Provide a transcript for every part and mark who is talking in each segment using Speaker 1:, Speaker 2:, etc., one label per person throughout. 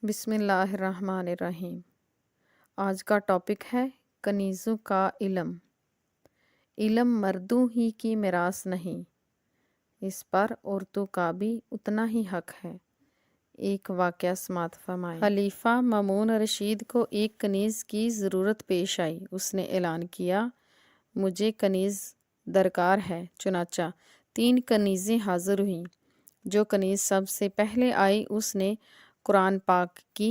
Speaker 1: بسم اللہ الرحمن الرحیم۔ آج کا ٹاپک ہے کنیزوں کا علم۔ علم مردوں ہی کی میراث نہیں، اس پر عورتوں کا بھی اتنا ہی حق ہے۔ ایک واقعہ سماعت فرمائیں۔ خلیفہ مامون رشید کو ایک کنیز کی ضرورت پیش آئی۔ اس نے اعلان کیا، مجھے کنیز درکار ہے۔ چنانچہ 3 کنیزیں حاضر ہوئیں۔ جو کنیز سب سے پہلے آئی اس نے قرآن پاک کی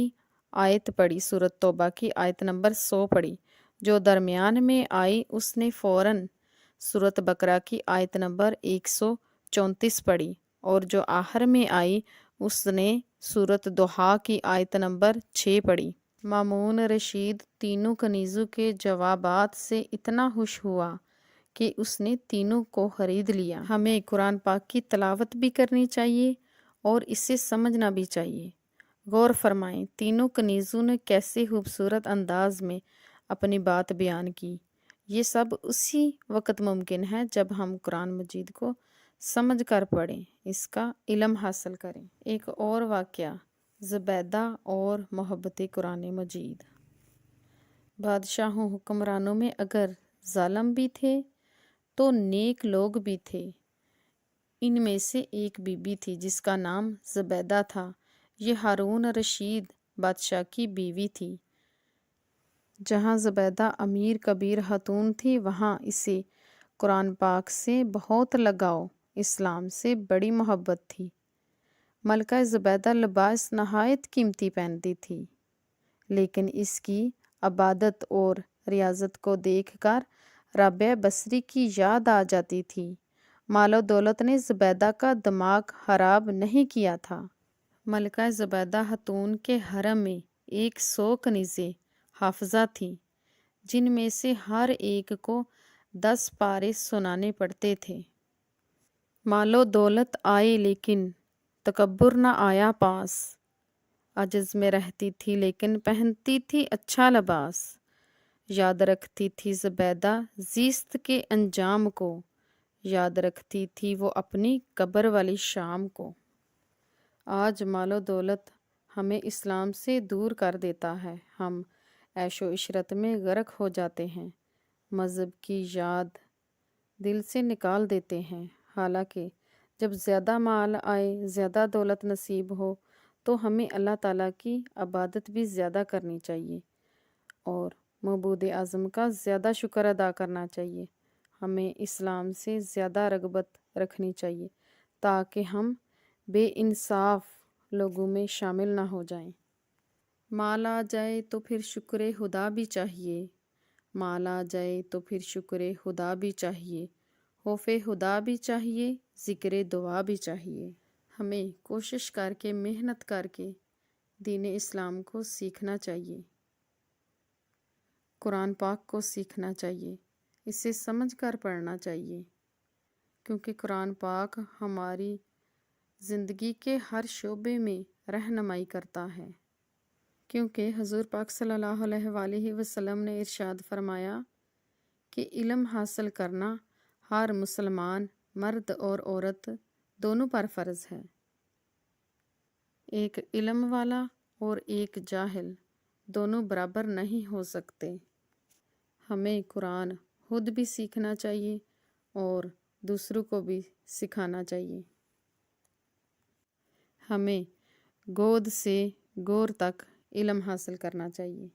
Speaker 1: آیت پڑھی، سورۃ توبہ کی آیت نمبر 100 پڑھی۔ جو درمیان میں آئی اس نے فوراً سورۃ بقرہ کی آیت نمبر 134 پڑھی، اور جو آخر میں آئی اس نے سورۃ ضحیٰ کی آیت نمبر 6 پڑھی۔ مامون رشید تینوں کنیزوں کے جوابات سے اتنا خوش ہوا کہ اس نے تینوں کو خرید لیا۔ ہمیں قرآن پاک کی تلاوت بھی کرنی چاہیے اور اسے سمجھنا بھی چاہیے۔ غور فرمائیں، تینوں کنیزوں نے کیسے خوبصورت انداز میں اپنی بات بیان کی۔ یہ سب اسی وقت ممکن ہے جب ہم قرآن مجید کو سمجھ کر پڑھیں، اس کا علم حاصل کریں۔ ایک اور واقعہ، زبیدہ اور محبت قرآن مجید۔ بادشاہوں حکمرانوں میں اگر ظالم بھی تھے تو نیک لوگ بھی تھے۔ ان میں سے ایک بی بی تھی جس کا نام زبیدہ تھا۔ یہ ہارون رشید بادشاہ کی بیوی تھی۔ جہاں زبیدہ امیر کبیر خاتون تھی وہاں اسے قرآن پاک سے بہت لگاؤ، اسلام سے بڑی محبت تھی۔ ملکہ زبیدہ لباس نہایت قیمتی پہنتی تھی، لیکن اس کی عبادت اور ریاضت کو دیکھ کر رابعہ بصری کی یاد آ جاتی تھی۔ مال و دولت نے زبیدہ کا دماغ خراب نہیں کیا تھا۔ ملکہ زبیدہ خاتون کے حرم میں 100 کنیزیں حافظہ تھیں، جن میں سے ہر ایک کو 10 پارے سنانے پڑتے تھے۔ مال و دولت آئے لیکن تکبر نہ آیا پاس۔ عجز میں رہتی تھی لیکن پہنتی تھی اچھا لباس۔ یاد رکھتی تھی زبیدہ زیست کے انجام کو، یاد رکھتی تھی وہ اپنی قبر والی شام کو۔ آج مال و دولت ہمیں اسلام سے دور کر دیتا ہے۔ ہم عیش و عشرت میں غرق ہو جاتے ہیں، مذہب کی یاد دل سے نکال دیتے ہیں۔ حالانکہ جب زیادہ مال آئے، زیادہ دولت نصیب ہو تو ہمیں اللہ تعالیٰ کی عبادت بھی زیادہ کرنی چاہیے اور معبود اعظم کا زیادہ شکر ادا کرنا چاہیے۔ ہمیں اسلام سے زیادہ رغبت رکھنی چاہیے تاکہ ہم بے انصاف لوگوں میں شامل نہ ہو جائیں۔ مال آ جائے تو پھر شکر خدا بھی چاہیے، مال آ جائے تو پھر شکر خدا بھی چاہیے، خوف خدا بھی چاہیے، ذکر دعا بھی چاہیے۔ ہمیں کوشش کر کے، محنت کر کے دین اسلام کو سیکھنا چاہیے، قرآن پاک کو سیکھنا چاہیے، اسے سمجھ کر پڑھنا چاہیے، کیونکہ قرآن پاک ہماری زندگی کے ہر شعبے میں رہنمائی کرتا ہے۔ کیونکہ حضور پاک صلی اللہ علیہ وآلہ وسلم نے ارشاد فرمایا کہ علم حاصل کرنا ہر مسلمان مرد اور عورت دونوں پر فرض ہے۔ ایک علم والا اور ایک جاہل دونوں برابر نہیں ہو سکتے۔ ہمیں قرآن خود بھی سیکھنا چاہیے اور دوسروں کو بھی سکھانا چاہیے۔ ہمیں گود سے گور تک علم حاصل کرنا چاہیے۔